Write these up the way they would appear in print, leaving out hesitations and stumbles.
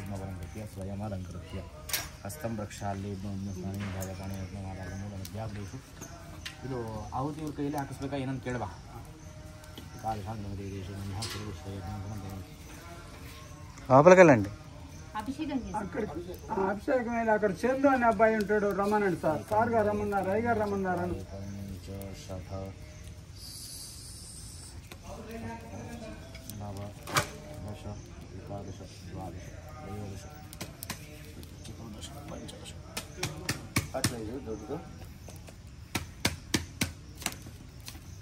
पद्मवरङ्कृत्य स्वयमलङ्कृत्य हस्तं प्रक्षाल्येभ्यः ಇದು ಆಹುತಿ ಇವ್ರ ಕೈಯಲ್ಲಿ ಹಾಕಿಸ್ಬೇಕಾ ಏನಂತ ಕೇಳಬಾ లోపలికెళ్ళండి. అభిషేకం అక్కడ చందు అనే అబ్బాయి ఉంటాడు, రమ్మనండి సార్. సార్ గారు రమ్మన్నారు, రై గారు రమ్మన్నారు. नव दश एकादश द्वादश त्रयोदश चतुर्दश पंचदश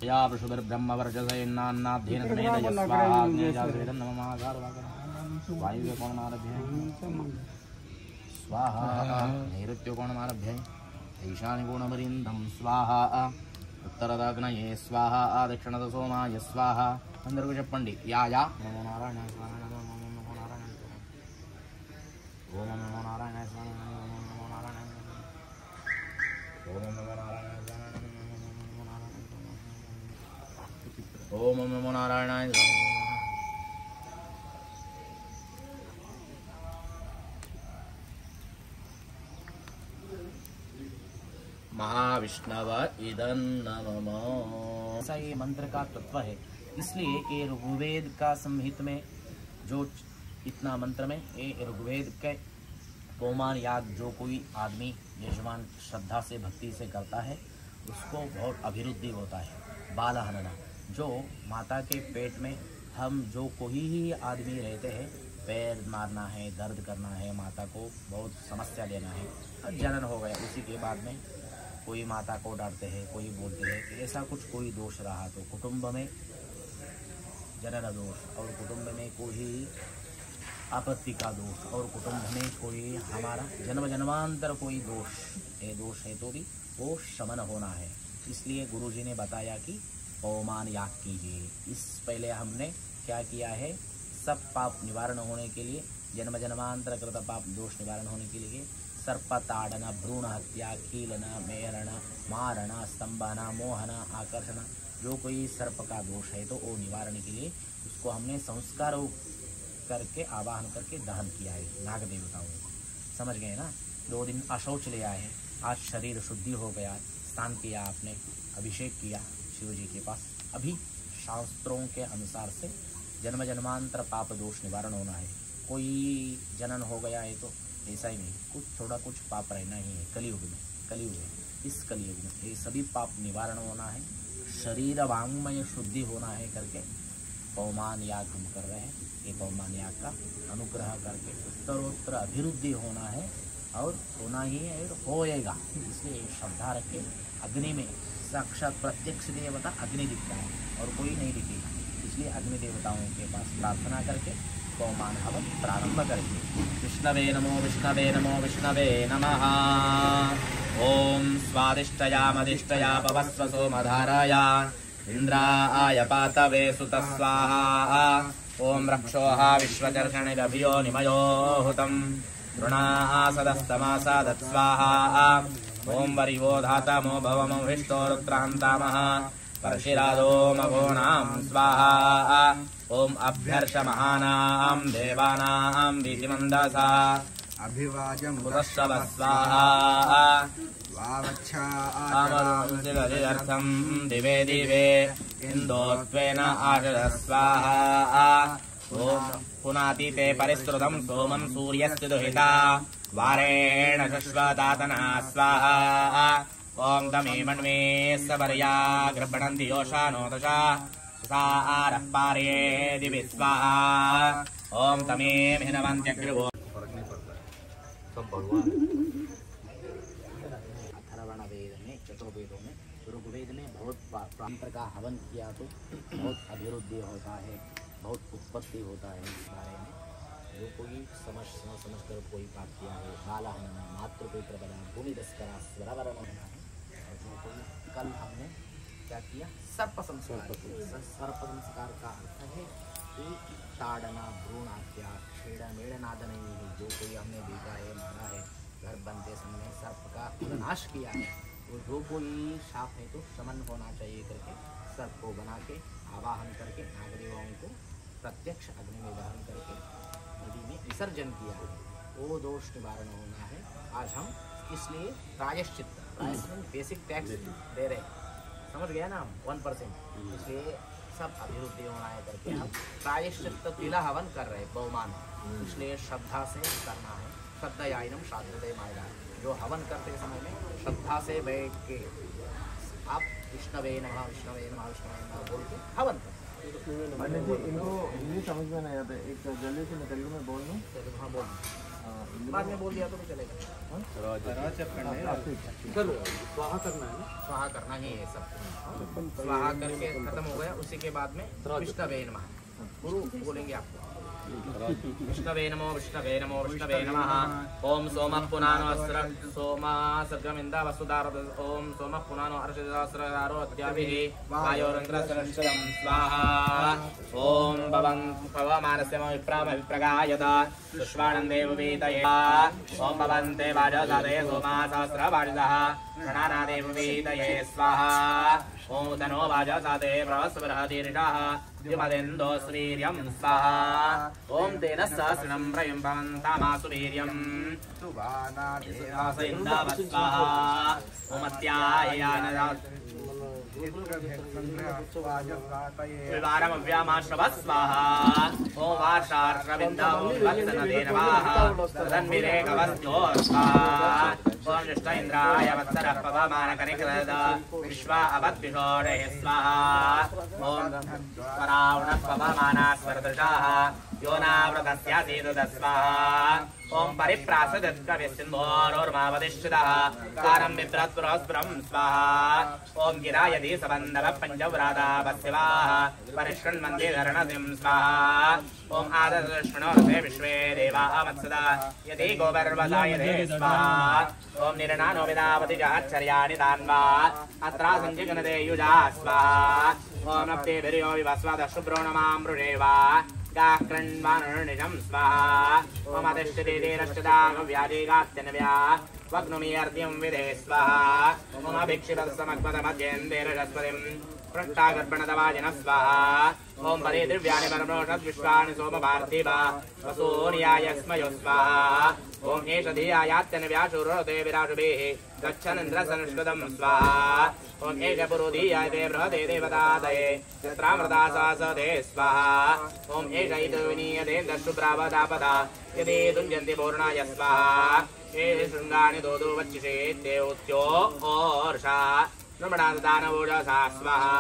या वृषभिर्ब्रह्मवर्चसेन्नान्नाध्येन स्वाहाग्नेयजातवेदं वायुव्य कोणमारभ्य स्वाहा नैऋत्य कोणमारभ्य ईशान्यकोणमरिन्दं स्वाहा उत्तरदाग्नये स्वाहा दक्षिणद सोमाय स्वाहा अंदर చెప్పండి యా యా నమో నారాయణ స్వాహ నమో నారాయణ ఓం నమో నారాయణ స్వాహ నమో నారాయణ ఓం నమో నారాయణ స్వాహ నమో నారాయణ ఓం నమో నారాయణ महाविष्णव इदं नमः। ऐसा ये मंत्र का तत्व है, इसलिए ये ऋग्वेद का संहित में जो इतना मंत्र में ये ऋग्वेद के पौमान याग जो कोई आदमी यजमान श्रद्धा से भक्ति से करता है उसको बहुत अभिवृद्धि होता है। बाल हनना, जो माता के पेट में हम जो कोई ही आदमी रहते हैं, पैर मारना है, दर्द करना है, माता को बहुत समस्या देना है, जनन हो गया, उसी के बाद में कोई माता को डांटते हैं, कोई बोलते हैं, ऐसा कुछ कोई दोष रहा तो कुटुंब में जनन दोष और कुटुंब में कोई आपत्ति का दोष और कुटुंब में कोई हमारा जन्म जन्मांतर कोई दोष है तो भी वो शमन होना है। इसलिए गुरुजी ने बताया कि पौमान याग कीजिए। इस पहले हमने क्या किया है, सब पाप निवारण होने के लिए, जन्म जन्मांतर कृत पाप दोष निवारण होने के लिए सर्पताड़न, भ्रूण हत्या, कीलन, मेहरण, मारण, स्तंभन, मोहन, आकर्षण, जो कोई सर्प का दोष है तो वो निवारण के लिए उसको हमने संस्कार करके आवाहन करके दहन किया है नाग देवताओं को। समझ गए ना। 2 दिन अशौच ले आए हैं, आज शरीर शुद्धि हो गया, स्नान किया आपने, अभिषेक किया शिव जी के पास। अभी शास्त्रों के अनुसार से जन्म जन्मांतर पाप दोष निवारण होना है। कोई जनन हो गया है तो ऐसा ही नहीं, कुछ थोड़ा कुछ पाप रहना ही है। कलियुग में इस कलियुग में ये सभी पाप निवारण होना है, शरीर वांगमय शुद्धि होना है करके पौमान याग हम कर रहे हैं। ये पौमान याग का अनुग्रह करके उत्तरोत्तर अभिवृद्धि होना है और होना ही है और होएगा। इसलिए श्रद्धा रखे। अग्नि में साक्षात प्रत्यक्ष देवता अग्नि दिखता है और कोई नहीं दिखेगा, इसलिए अग्नि देवताओं के पास प्रार्थना करके पौमान हवन प्रारंभ करेंगे। विष्णवे नमो विष्णवे नमः। ओम स्वादिष्टया पवस्व सोमधाराया इंद्राय पातवे सुत स्वाहा। ओम रक्षोः विश्वचर्षणिरभियो निमयो हुतं ऋणासदस्तमासादत् स्वाहा। ओम वरिवो धातमो भवमो हिष्टो रुद्रान्तामः परशिरादो मघोनां स्वाहा। ओम अभ्यर्ष महानां देवानां वीतिमन्दसा अभिवाजं पुरस्सव स्वाहा। वावच्छार्थं दिवे दिवे इन्दोत्वेन आशद स्वाहा। ओम पुनातीते परिस्तृतं सोमं सूर्यस्य दुहिता वारेण शश्वतातना स्वाहा। ओम तमे मन्मे सबर्या गृह्णन्ति योषानो दशा सुसारः पारे दिवि स्वाहा। ओम तमे हिनवन्त्यग्रवो अथर्वण वेद में चतुर्वेदों में ऋग्वेद में बहुत प्रांतर का हवन किया तो बहुत अभिवृद्धि होता है, बहुत उत्पत्ति होता है। इस बारे में जो कोई समझ कर कोई पाप किया है, बाला हनना, मातृपितृ बना, भूमि दस्करा, स्वरावरण होना है। और जो कोई कल हमने क्या किया, सर्प संस्कार का अर्थ है कि ताड़ना, भ्रूण हत्या, छेड़ा मेड़नाद नहीं है। जो कोई हमने देखा है, मारा है, घर बनते समय सर्प का नाश किया है, तो जो कोई शाप है तो शमन होना चाहिए करके सर्प को बना के आवाहन करके नागदेवों को प्रत्यक्ष अग्नि में दहन करके नदी में विसर्जन किया है, वो दोष निवारण होना है। आज हम इसलिए प्रायश्चित बेसिक टैक्स दे रहे हैं, समझ गया ना, 1%, इसलिए सब अभिवृद्धि होना है करके हम प्रायश्चित तिला हवन कर रहे हैं बहुमान, इसलिए श्रद्धा से करना है। श्रद्धायाइनम श्राद्धते मायरा, जो हवन करते समय में श्रद्धा से बैठ के आप विष्णवे नमः विष्णवे नमः विष्णवे नमः बोल के हवन करें। इनको हिंदी समझ में नहीं आता, एक जल्दी से मैं तेलुगु में बोल दूँ? हाँ बोल, बाद में बोल दिया तो भी चलेगा। स्वाहा करना है ना, स्वाहा करना ही है सब, स्वाहा करके खत्म हो गया, उसी के बाद में विष्णवे नमः गुरु बोलेंगे आपको। विष्णवे नमो विष्णवे नमो विष्णवे नमः। ओम सोमः पुनानो अस्र सोमा सर्गमिंदा वसुदार ओम सोमः पुनानो अर्षदास्रारो अद्याभिः वायोरंद्रसरस्वतं स्वाहा। ओम भवं भवमानस्य मम विप्राम विप्रगायत सुष्वानन्देव वेदये। ओम भवन्ते वाजसादये सोमा सहस्रवाजितः गणानादेव वेदये स्वाहा। ओम तनो वाजसादये प्रवस्वरहदीर्षः द्युमदेन्दो स्वीर्यं स्वाहा। ओम तेन सहस्रं प्रयं भवन्तामासु वीर्यं सुभानादेवासैन्दावत् स्वाहा। ओम अत्यायानदा विवारमव्यामाश्रवः स्वाहा। ओम वार्षार्षविन्दो वत्सनदे नमः तन्विरेकवस्यो स्वाहा। ओम निष्ठ इन्द्राय वत्सरः पवमानकनिकृत विश्वा अवद्विषोडे स्वाहा। ओम वरावणः पवमानास्वरदृशाः योनावृतस्यासीदुत स्वाहा। ओम परिप्रासदत्कविसिन्धोरोर्मावदिष्टितः कारं बिभ्रत्पुरस्पुरं स्वाहा। ओम गिरायधि सबन्धवः पञ्चव्रातापस्यवाः परिष्कृण्वन्ति धरणसिं स्वाहा। ओम आदर्शृणोरथे विश्वे देवाः वत्सदा यदि गोपर्वसायते स्वाहा। ओम निर्णानो विदावति जहच्चर्याणि तान्वा अत्रा सञ्जिगणते युजा स्वाहा। ओम अप्तेभिर्यो विवस्वादः शुभ्रोणमामृषेवा गाक्रण्वानुर्निजं स्वाहा। ओम अतिष्ठिते रक्षदागव्याधिगात्यन्व्या वग्नुमीर्द्यं विधे स्वाहा। ओम अभिक्षिपत्समग्मतमध्येन्देरजस्पतिं पृष्ठागर्भणदवाजिनः स्वाहा। ओम परे दिव्यानि परमोषद् विश्वानि सोमपार्थिव वसूनियाय स्मयो स्वाहा। ओम एष धियायात्यन्व्याशुरोते विराजुभिः गच्छनिन्द्रसंस्कृतं स्वाहा। ओम एष पुरोधियायते बृहते देवतादये चित्रामृता सहसते स्वाहा। ओम एष इतो विनीयते दशुप्रावदापदा यदि तुञ्जन्ति पूर्णाय स्वाहा। एष शृङ्गानि दोदो वच्चिषे देवत्यो ओर्षा नमडादानवोजसा स्वाहा।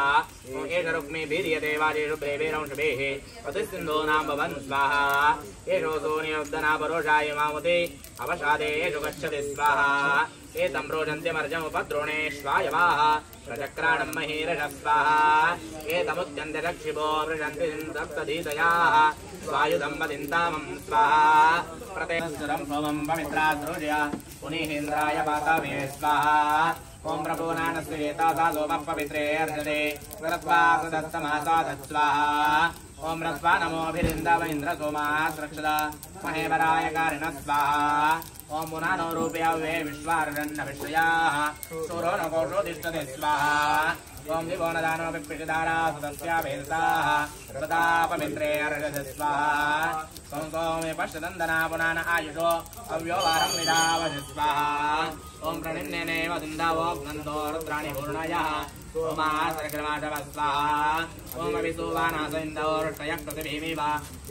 ओम एष रुक्मी वीर्यते वाजेषु प्रेवेरंशभिः प्रतिसिन्धो नाम भवन् स्वाहा। एषो सोनियोद्धना परोषाय मामुते अवसादेषु गच्छति स्वाहा। एतं रोचन्त्यमर्जमुपद्रोणेष्वायवाः प्रचक्राणं महीरजः स्वाहा। एतमुद्यन्ते रक्षिपो वृषन्ति सप्तधीतयाः स्वायुधं वदिन्तामं स्वाहा। प्रतेस्वरं सोमं पवित्राद्रोजय पुनीहेन्द्राय पातवे स्वाहा। ओम प्रभुनानस्य वेतासा सोमः पवित्रे अर्चते स्वरत्वा सदस्तमासादत् स्वाहा। ओम रस्वा नमोऽभिरिन्दव इन्द्र सोमात् रक्षदा महेवराय कारिणः स्वाहा। ओम पुनानो रूपयावे विश्वार्षन्न विश्वयाः सूरो न कोशो तिष्ठते स्वाहा। ओम दिवो न दानो विप्रिषदारा सुतस्या वेदसाः प्रतापमित्रे अर्षते स्वाहा। ओम सोमे पश्यदन्दना पुनान आयुषो अव्योवारं विदावति स्वाहा। ओम प्रणिन्नेने वसुन्दावो नन्दो रुद्राणि पूर्णयः सोमासरक्रमाशव स्वाहा। ओम अभिसुवानासैन्दोर्षयः पृथिवीमिव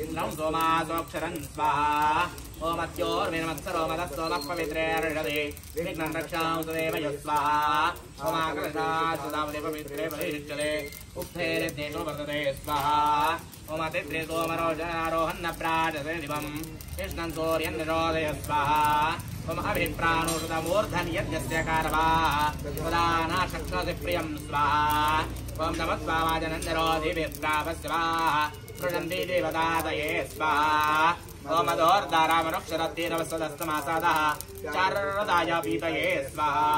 इन्द्रं सोमासोऽक्षरं स्वाहा। ओम अत्योर्विनमत्सरो मदस्सोमः पवित्रे अर्षते विघ्नं रक्षां तदेव यस्वाहा। ओमाकर्षात् सुदावति पवित्रे परिशिष्यते उक्थेरिद्देशो वर्तते स्वाहा। ओम अतित्रे सोमरोजनारोहन्न प्राजते दिवं कृष्णं सूर्यन्निरोधय स्वाहा। ओम अभिप्राणोषधमूर्धन् यज्ञस्य कारवाः प्रदानाशक्षसि प्रियं स्वाहा। ओम नमः स्वावाजनन्निरोधिभिप्रापस्वाः पृषन्ति देवतादये स्वाहा। ओम अधोर्धारामनुक्षरद्धिरवसदस्तमासादः चारदाय पीतये स्वाहा।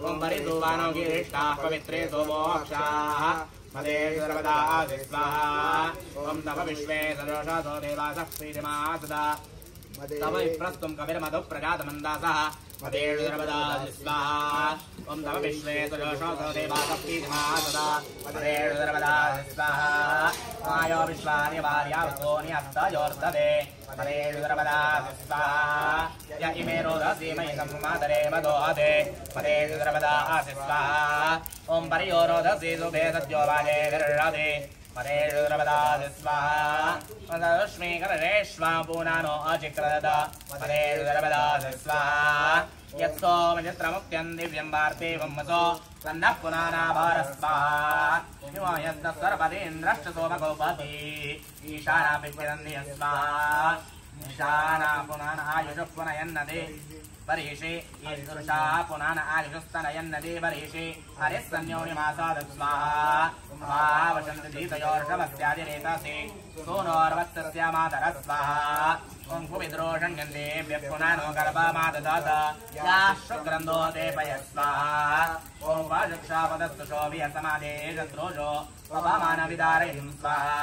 ओम परिधुवानो गिरिष्टाः पवित्रे सोमोक्षाः मदे सर्वदा स्वाहा। ओम तव विश्वे सदोषसो देवासः प्रीतिमासदा तव विप्रस्तुं कविर्मधु प्रजातमन्दासः मदेषु सर्वदा स्वाहा। ओम तव विश्वे सदोषसो देवासः प्रीतिमासदा मदेषु सर्वदा स्वाहा। आयो विश्वानि वार्यावसोनि हस्तयोर्ददे मदेशुद्रपदा स्वाहा य इमे रोदसी मयि सम्मातरे मदोहते मदेशुद्रपदा स्वाहा ॐ पर्यो रोदसी सुभे सद्यो वाजे विरृते मदेशुद्रपदा स्वाहा मदश्मीकरेष्वा पूनानो अचिक्रदत मदेशुद्रपदा स्वाहा यत्सोमचित्रमुक्त्यं दिव्यं वार्तेवं वसो सन्नः पुनानाभारस्वाहा यद्दस्वर्पतीन्द्रश्च सोमगोपति ईशानाभिद्यन्ति स्वाहा ईशाना पुनान आयुषः पुनयन्नदे बर्हिषि ईदृशा पुनान आयुषस्तनयन्नदे बर्हिषि हरिस्सन्योनिमासाद स्वाहा महावशन्ति धीतयोर्षवस्यादिरेतसि सोनोर्वत्सस्य मातरः स्वाहा ॐ कुमिद्रोषण्यन्तेभ्यः पुनानो गर्भमाददात याश्वग्रन्थो देपय स्वाहा ॐ वाचक्षापदस्तु शोभियसमादे शत्रुषो पवमानविदारयिं स्वाहा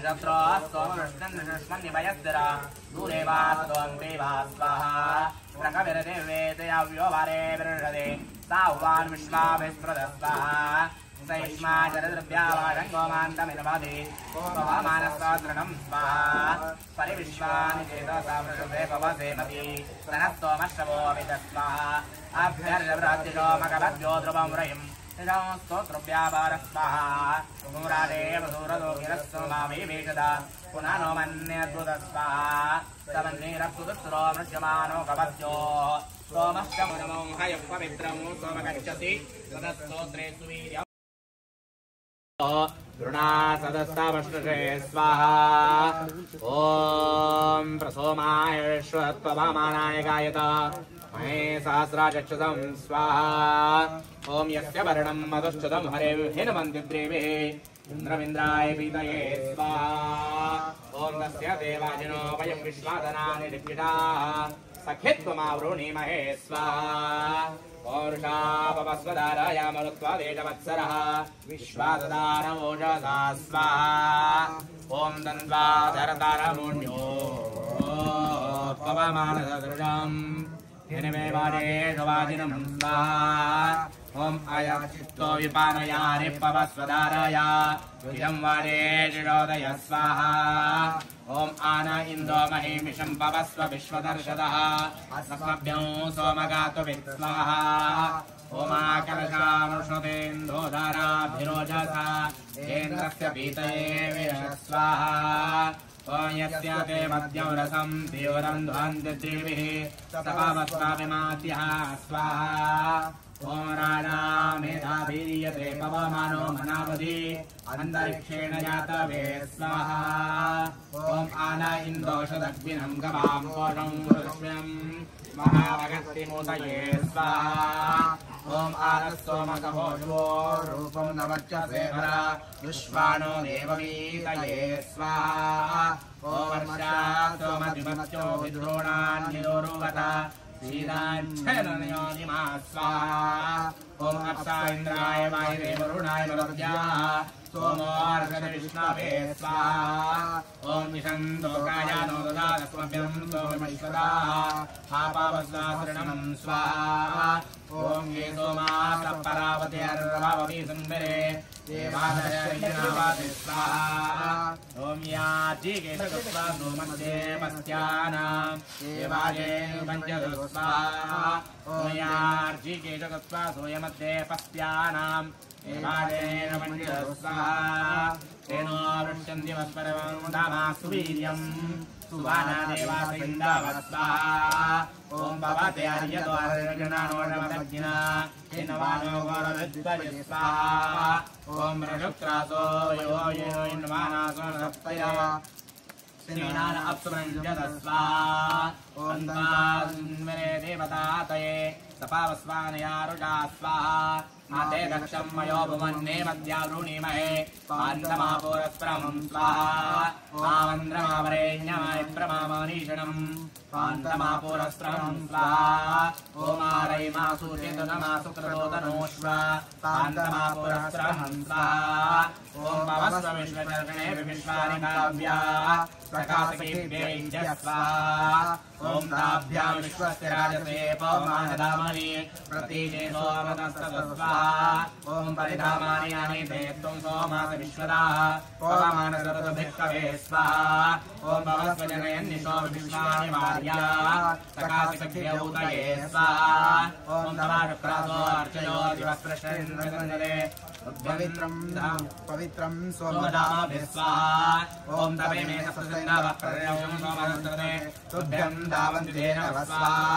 शत्रोः सोमवृष्णन्निभयस्तिर दूरे वा सदों देवा स्वाहा प्रकविरदेवेतयाव्योवारे विरृषते साहुवान् विश्वाभिस्पृत स्वाहा सैष्मा जलद्रव्यावाशङ्गोमान्तमिनमधि पवमानस्वादृणं स्वाहा परिविश्वानि चेतसा वृषभे पवसेमति तनस्तोमश्रवोऽमित स्वाहा अभ्यर्जवृत्तिशो मकवद्यो ध्रुवं रयिं स्तोत्रव्यापार स्वाहा मुरारे वसूरदो गिरस्सोमाविवेशद पुननो मन्यद्भुत स्वाहा समन्नीरस्तुतुत्रो मृष्यमानो कवद्यो सोमश्च मुनमो हयः पवित्रं सोमगच्छति सदस्तोत्रे सुवीर्यम् गृणा सदस्तावष्टशे स्वाहा ॐ प्रसोमायश्वत्वमानाय गायत महे सहस्राचक्षुषं स्वाहा ॐ यस्य वर्णं मधुश्चदं हरेर्हिनमन्ति द्रेभिः इन्द्रमिन्द्राय पीतये स्वाहा ॐ तस्य देवाजिनो वयं विश्वादनानि दिग्विषाः सखित्वमावृणीमहे स्वाहा पौरुषा पवस्वदारया मरुत्वादेशवत्सरः विश्वाददानवोषसा स्वाहा ॐ दन्वाधरतारमूढ्यो पवमानसदृशम् हिनमेवादेशवाजिनं स्वाहा ॐ अयचित्तो विपानयानि पवस्वदारया विषं वादेशिरोदय स्वाहा ॐ आन इन्दो महिमिषं पवस्व विश्वदर्शदः अस्मभ्यं सोमगातुवित् स्वाहा ओमाकलशामृष्णुतेन्दोधाराभिरोजसा इन्द्रस्य पीतये विरस्वाहा ॐ यस्य ते मध्यं रसं तीव्रं ध्वन्ति देविः सपावस्वाभिमात्यः स्वाहा ॐ राजा मेधाभिरीयते पवमानो मनावधि अन्तरिक्षेण जातवे स्वाहा ॐ आन इन्दोषदग्निनं गवां कोशं वृष्ण्यं महाभगस्तिमूतये स्वाहा ॐ आनस्सोमकहोषवो रूपं नवच्चसेवर युष्माणो देववीतये स्वाहा ॐ वर्षा सोमधिमत्यो विद्रोणान्निरोरुवत श्रीराञ्छनयोनिमा स्वाहा ॐ अप्सा इन्द्राय वायुवे वरुणाय मरुद्याः सोमोर्षविष्णवे स्वाहा ॐ विषन्दोकायानो ददातस्मभ्यं सोमैश्वराः आपावस्वासृणं स्वाहा ॐ ये सोमासः परावते अर्वावती संवरे देवादशैनावाति स्वाहा ॐ याचिकेशकृत्वा सोमस्य पस्यानां देवाये पञ्चदश स्वाहा ॐ यार्चिकेशकृत्वा सोयमध्ये पस्यानां देवायेन पञ्चदश स्वाहा तेनो वृष्यन्ति वस्परवं दामासु वीर्यं सुवाना देवासैन्दावः स्वाहा ॐ भवते अर्यतो अर्यजनानोषमदग्निना इन्वानो गौरविद्वय स्वाहा ॐ रषुक्रासो यो यो इन्वानासो सप्तय श्रीनान अप्सुमञ्जद स्वाहा ॐ तान्मरे देवतातये सपावस्वानयारुषा स्वाहा माते दक्षं मयो भुवन्ने मध्यावृणीमहे पान्तमापूरस्प्रमं स्वाहा मामन्द्रमावरेण्यमाय प्रमामनीषणं पान्तमापूरस्प्रमं स्वाहा ओमारैमासु चेतनमासु क्रतोतनोष्व पान्तमापूरस्प्रमं स्वाहा ॐ भवस्व विश्वचर्षणे विश्वानि काव्याः प्रकाशकेभ्यैः स्वाहा ॐ ताभ्यां विश्वस्य राजसे पवमानदाम सोमरी प्रतीजे सोमतस्तस्वाहा ओम परिधामानि यानि ते त्वं सोमास विश्वदाः पवमानसरतभिक्खवे स्वाहा ओम भवस्वजनयन्निशो विश्वानि वार्याः सकाशक्त्यै उदये स्वाहा ओम तमारुक्रासो अर्चयो दिवस्पृष्टेन्द्रगन्धरे पवित्रं सोमदामभि स्वाहा ओम तवे मे सप्तसन्नावः प्रदयं सोमनस्त्रते तुभ्यं दावन्तिधेन स्वाहा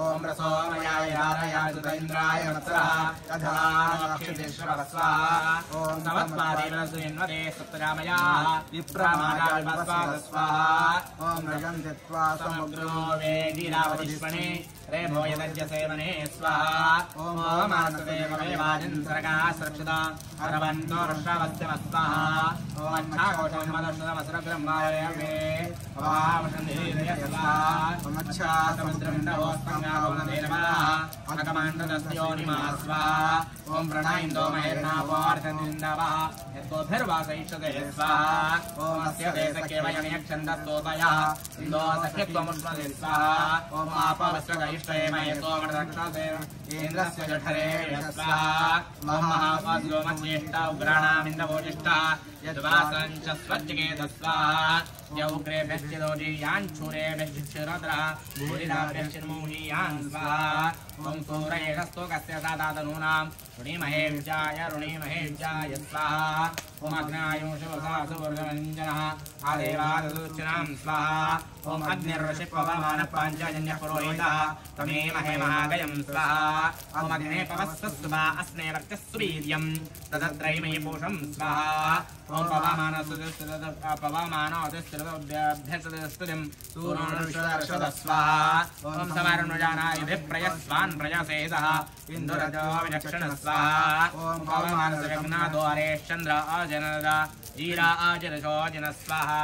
ओम रसोमयाय हारयाय सुतेन्द्राय नमः तथाक्षितेश्वर स्वाहा ओम नमस्मादेवनसुन्वते सप्तरामयाः विप्रमादाय स्वाहा ओम रजन्तित्वा समुद्रो वेदिरावतिष्मणे रेभो यदज्यसेवने स्वाहा ओम मानसदेवमेवाजिन्सर्गाः सुरक्षिता अरवन्तो रक्षावस्यमस्वाहा ओम अच्छाघोषं मदर्शनमसुरब्रह्मावयवे वामशन्धीर्य स्वाहा ओम अच्छा समुद्रमण्डहोस्पङ्गावनदे नमः अकमाण्डदस्योनिमा स्वाहा ओम प्रणयिन्दो महेर्नापोर्धनिन्दवः यत्कोभिर्वासयिष्यते स्वाहा ओम अस्य देशके वयनियक्षन्दस्तोतयः इन्दो सख्यत्वमुष्मदे स्वाहा ओम आपवस्वगयिष्ठयेमहे सोमरक्षसे इन्द्रस्य जठरे स्वाहा ओम महापाद्रोमज्येष्ठ उग्राणामिन्दवोजिष्ठः यद्वासञ्च स्वज्जगेत स्वाहा यौग्रे व्यश्चिदोजीयाञ्छूरे व्यश्चिरद्रः भूरिदाभ्यश्चिन्मोहीयान् स्वाहा ओम सूरयेषस्तोकस्य सादातनूनां ऋणीमहे विजाय स्वाहा ओम अग्नायुं शिवसा सुवर्गमञ्जनः आदेवादसूचनां स्वाहा ओम अग्निर्वशिपवमानः पाञ्चजन्यः पुरोहितः तमेमहे महागयं स्वाहा ओम अग्ने पवस्वस्वा अस्मे वर्चस्सु वीर्यं तदत्रैमहि पूषं स्वाहा ओम पवमानोऽतिष्ठिरभ्यस्तुतिं सूर्योर्षद स्वाहा ओम समारुणजानायुभिप्रयस्वान् प्रजासेतः इन्दुरजो विचक्षण स्वाहा ओम पवमानसगम्नाद्वारेश्चन्द्र अजनद ईरा अजरशो जन स्वाहा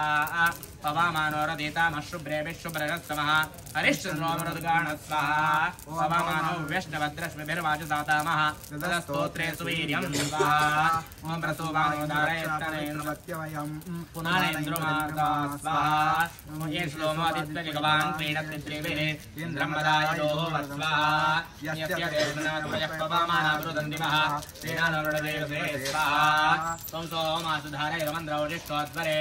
पवमानोरदितामशुभ्रे विश्वभ्रजस्तमः हरिश्चन्द्रो मृदगाण स्वाहा पवमानो वैष्णवद्रश्मिभिर्वाचसातामः तदस्तोत्रे सुवीर्यं स्वाहा ओम प्रसोभानोदारयत्तनेन्द्रवत्यवयं पुनानेन्द्रमाता स्वाहा ओम ये श्लोमोदित्यजगवान् क्रीडत्रिभिः इन्द्रं मदायजो स्वाहा यस्य देवनाथवयः पवमानावृदन्दिमः श्रीनानवृदेवसे स्वाहा त्वं सोमासुधारय रमन्द्रौजिष्ठोद्वरे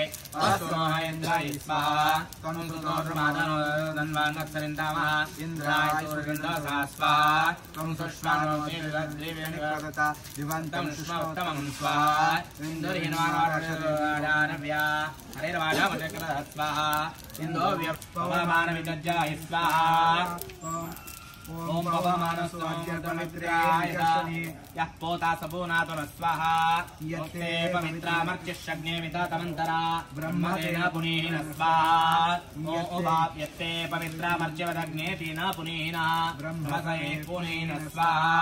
अस्महेन्द्राय स्वाहा त्वं सुतोषमादनो धन्वान्नक्षरिन्दामः इंद्राय सूर्यगन्धसा स्वाहा त्वं सुष्मानो देवद्रिव्यनिवर्तता दिवन्तं सुष्मोत्तमं स्वाहा इन्दुर्हिन्वारानव्या हरिर्वाजामचक्रः स्वाहा इन्दोव्यपवमानविदज्जाय स्वाहा ओम पवमानस्वामित्राय यः पोता सपूनातुन स्वाहा यत्ते पवित्रामर्चिष्यग्ने विततमन्तरा ब्रह्मतेन पुनीन स्वाहा ओम यत्ते पवित्रामर्च्यवदग्नेति न पुनीन ब्रह्मसे पुनीन स्वाहा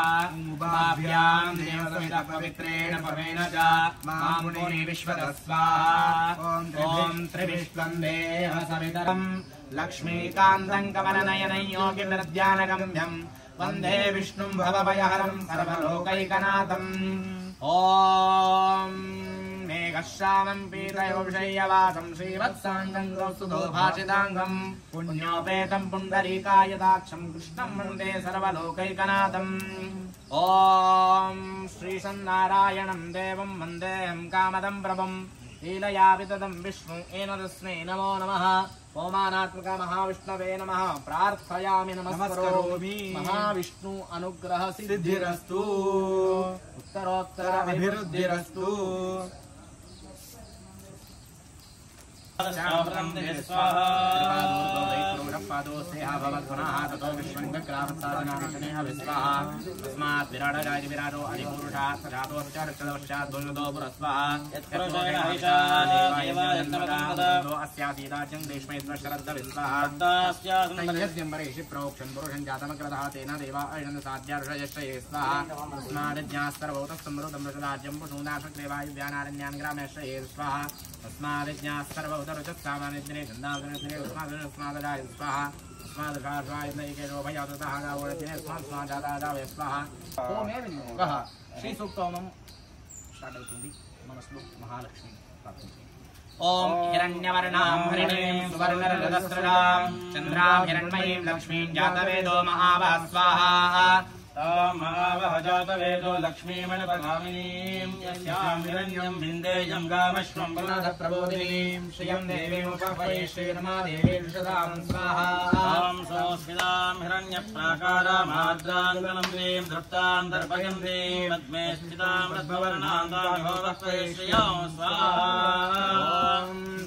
उभाभ्यां देवसवितः पवित्रेण पवेन च मां पुनी विश्वद स्वाहा ओम त्रिविश्वं देव सवितरं लक्ष्मीकान्तं कमलनयनं योगिनिर्ध्यानगम्यं वन्दे विष्णुं भवभयहरं सर्वलोकैकनाथम् ॐ मेघश्यामं पीतयोषय्यवासं श्रीवत्साङ्गं कौस्तुभोभाषिताङ्गं पुण्योपेतं पुण्डरीकायदाक्षं कृष्णं वन्दे सर्वलोकैकनाथम् ॐ श्रीसन्नारायणं देवं वन्देऽहं कामदं प्रभुं लीलया विततं विष्णु येन तस्मै नमो नमः ओमानात्मका महाविष्णवे नमः प्रार्थयामि नमस्करोमि महाविष्णु अनुग्रह सिद्धिरस्तु उत्तरोत्तर अभिवृद्धिरस्तु तस्मात् विराटराज विराटो अधिपुरुषात् सजातोश्चात् अस्यासीदाचं देशमेश्वरद्दविस्वाहाद्यम्बरेषि प्रोक्षन् पुरुषं जातमग्रतः तेन देवा अयनसाध्यार्षयश्रये स्वाहा तस्माद्ज्ञास्तर्वौतस्समृतं पुषूनाशक्रेवायुव्यानारण्यान् ग्रामेश्रये स्वाहा तस्माद्ज्ञास्तर्वौतरुचत्सामानिद्रे छन्दाग्निद्रे अस्मादजाय स्वाहा श्री सूक्तोमं स्टार्ट అవుతుంది మనసులో మహాలక్ష్మి ప్రార్థించండి ओम हिरण्यवर्णां हरिणीं सुवर्णरजतस्रजां चन्द्रां हिरण्मयीं लक्ष्मीं जातवेदो महावः स्वाहा महावः जातवेदो लक्ष्मीमणपगामिनीं यस्यां हिरण्यं विन्देयं गामश्वं प्रबोधिनीं श्रियं देवीमुपह्वये श्रीरमादेवीं सदां स्वाहा ॐ सोऽस्मितां हिरण्यप्राकारामाद्राङ्गनं दें दृप्तां दर्पयन्तीं पद्मे स्थितां रत्नवर्णां तामिहोपह्वये श्रियं स्वाहा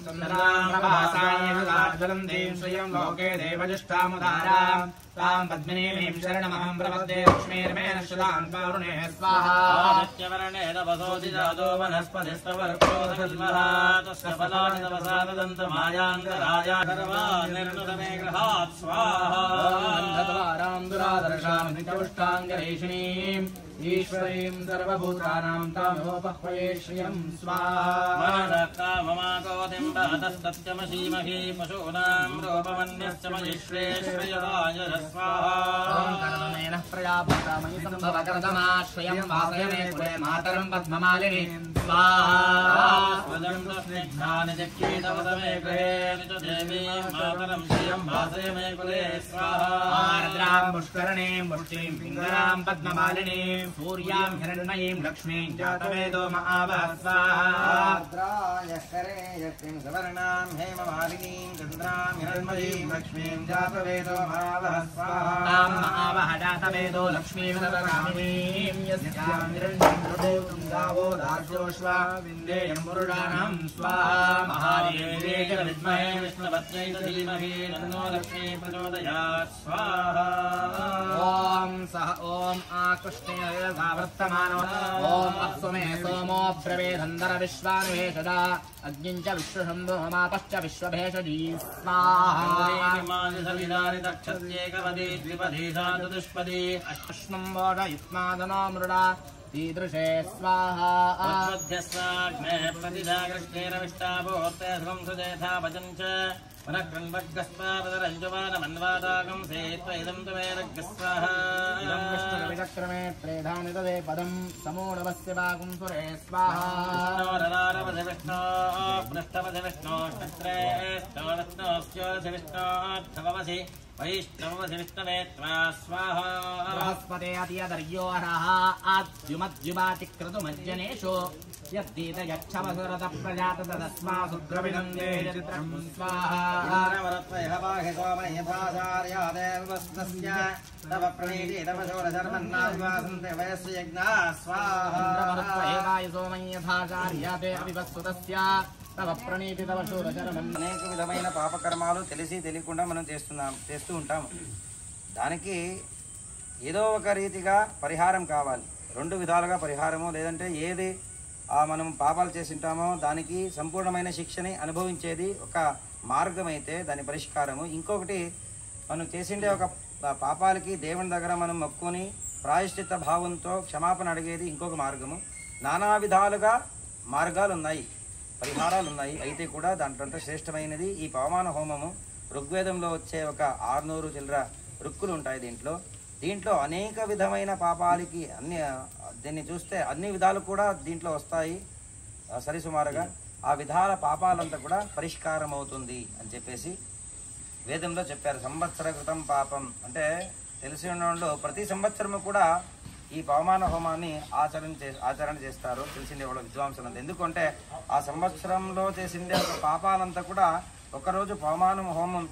चन्द्रां प्रभासायज्वलन्तीं श्रियं लोके देवज्येष्ठामुदारां तां पद्मिनीं शरणमहं प्रपद्ये लक्ष्मीर्मे नश्यतां पारुणे स्वाहा आदित्यवर्णे तपसोऽधि जातो वनस्पतिस्तवर्क्षोधविद्मः तस्य फलानि तपसा तदन्तमायान्तराया सर्वा निर्नुतमे गृहात् स्वाहा गन्धद्वारां दुरादर्शां नित्यपुष्टाङ्गरेषिणीम् ईश्वरीं सर्वभूतानां तामिहोपह्वये श्रियं स्वाहा ममाकोतिं बहतस्तत्यमसीमहि पशूनां रूपमन्यश्च मयिश्रेश्वरयाय स्वाहा कर्ममेन प्रजाभूतामयि सम्भवकर्दमाश्रयं वासय मे कुले मातरं पद्ममालिनी स्वाहा स्वजन्तस्निग्धानि जक्रीतवसमे गृहे निज देवीं मातरं श्रियं वासय मे कुले स्वाहा आर्द्रां पुष्करणीं पुष्टिं पिङ्गलां पद्ममालिनीं सूर्यां हिरण्मयीं लक्ष्मीं जातवेदो महावः स्वाहाद्रायस्करे यक्ष्मीं सवर्णां हेममालिनीं चन्द्रां हिरण्मयीं लक्ष्मीं जातवेदो महावः स्वाहा तां महावः जातवेदो लक्ष्मीं नवकामिनीं यस्यां हिरण्यं प्रभूतं गावो दास्योश्वा विन्देयं पुरुषाणां स्वाहा महादेव्यै च विद्महे विष्णुपत्न्यै च धीमहि तन्नो लक्ष्मी प्रचोदयात् स्वाहा ॐ सः ॐ आकृष्णेन वर्तमानो ओम अप्सुमे सोमो ब्रवेधन्दर विश्वानिवेशदा अग्निं च विश्वशम्भुमापश्च विश्वभेषजी स्वाहा दक्षत्येकपदी द्विपदी चतुष्पदी अष्टष्मं वोढयुष्मादनो मृडा ईदृशे स्वाहा अद्भ्यस्वाग्ने प्रतिधा कृष्णेन विष्टाभूते संसुजेथा भजञ्च पुनः कृण्वग्गस्मादरञ्जुवानमन्वादागं सेत्वैदं तु मे रग्गस्वाहा इदं विष्णुविचक्रमे त्रेधानि तदे पदं समूढवस्य वागुं सुरे स्वाहा विष्णोररारवधि विष्णो पृष्ठवधि विष्णो क्षत्रेष्टोरत्नोऽस्योऽसि विष्णोऽर्थवसि वैष्णवधि विष्णवे त्वा स्वाहा बृहस्पते अतियदर्यो हरः आद्युमद्युवातिक्रतुमज्जनेषु यद्दीत यच्छवसुरत प्रजात तदस्मासु द्रविणं देयचित्रं स्वाहा वरत्वयः बाहि सोमयथाचार्यादेवस्तस्य तव प्रणीति तव शूरशर्मन्नादिवासन्ते वयस्य यज्ञा स्वाहा वरत्वयः सोमयथाचार्यादे अविवस्तुतस्य तव प्रणीति तव शूरशर्मन् అనేక విధమైన పాపకర్మాలు తెలిసి తెలియకుండా మనం చేస్తూ ఉంటాము. దానికి ఏదో ఒక రీతిగా పరిహారం కావాలి. రెండు విధాలుగా పరిహారము, లేదంటే ఏది మనం పాపాలు చేసి ఉంటామో దానికి సంపూర్ణమైన శిక్షని అనుభవించేది ఒక మార్గం అయితే దాని పరిష్కారము. ఇంకొకటి మనం చేసిండే ఒక పాపాలకి దేవుని దగ్గర మనం మొక్కుని ప్రాయశ్చిత్త భావంతో క్షమాపణ అడిగేది ఇంకొక మార్గము. నానా విధాలుగా మార్గాలు ఉన్నాయి, పరిహారాలు ఉన్నాయి. అయితే కూడా దాంట్లో శ్రేష్టమైనది ఈ పవమాన హోమము. ఋగ్వేదంలో వచ్చే ఒక 600 చిల్లర రుక్కులు ఉంటాయి దీంట్లో అనేక విధమైన పాపాలకి దీన్ని చూస్తే అన్ని విధాలు కూడా దీంట్లో వస్తాయి సరిసుమారుగా. ఆ విధాల పాపాలంతా కూడా పరిష్కారం అవుతుంది అని చెప్పేసి వేదంలో చెప్పారు. సంవత్సర కృతం పాపం అంటే తెలిసి ఉండడంలో ప్రతి సంవత్సరము కూడా ఈ పవమాన హోమాన్ని ఆచరణ చేస్తారు తెలిసిందే వాళ్ళ విద్వాంసులంతా. ఎందుకంటే ఆ సంవత్సరంలో చేసిండే ఒక పాపాలంతా కూడా ఒకరోజు పవమాన హోమం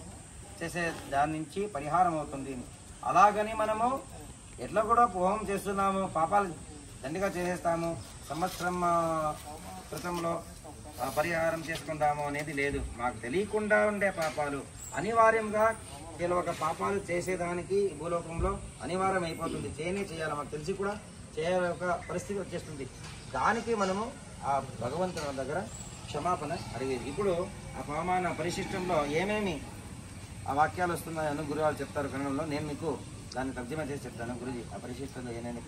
చేసే దాని నుంచి పరిహారం అవుతుంది. అలాగని మనము ఎట్లా కూడా హోమం చేస్తున్నాము, పాపాలు దండిగా చేసేస్తాము, సంవత్సరం క్రితంలో పరిహారం చేసుకుందాము అనేది లేదు. మాకు తెలియకుండా ఉండే పాపాలు అనివార్యంగా ఒక పాపాలు చేసేదానికి భూలోకంలో అనివార్యం అయిపోతుంది. చేయాలి, మాకు తెలిసి కూడా చేయాలి ఒక పరిస్థితి వచ్చేస్తుంది. దానికి మనము ఆ భగవంతుని దగ్గర క్షమాపణ అడిగేది. ఇప్పుడు ఆ పవమాన పరిశిష్టంలో ఏమేమి ఆ వాక్యాలు వస్తున్నాయని గురువారు చెప్తారు కన్నడంలో. నేను మీకు దాన్ని తర్జమా చేసి చెప్తాను. గురుజీ ఆ పరిశిష్టంలో ఏమేమి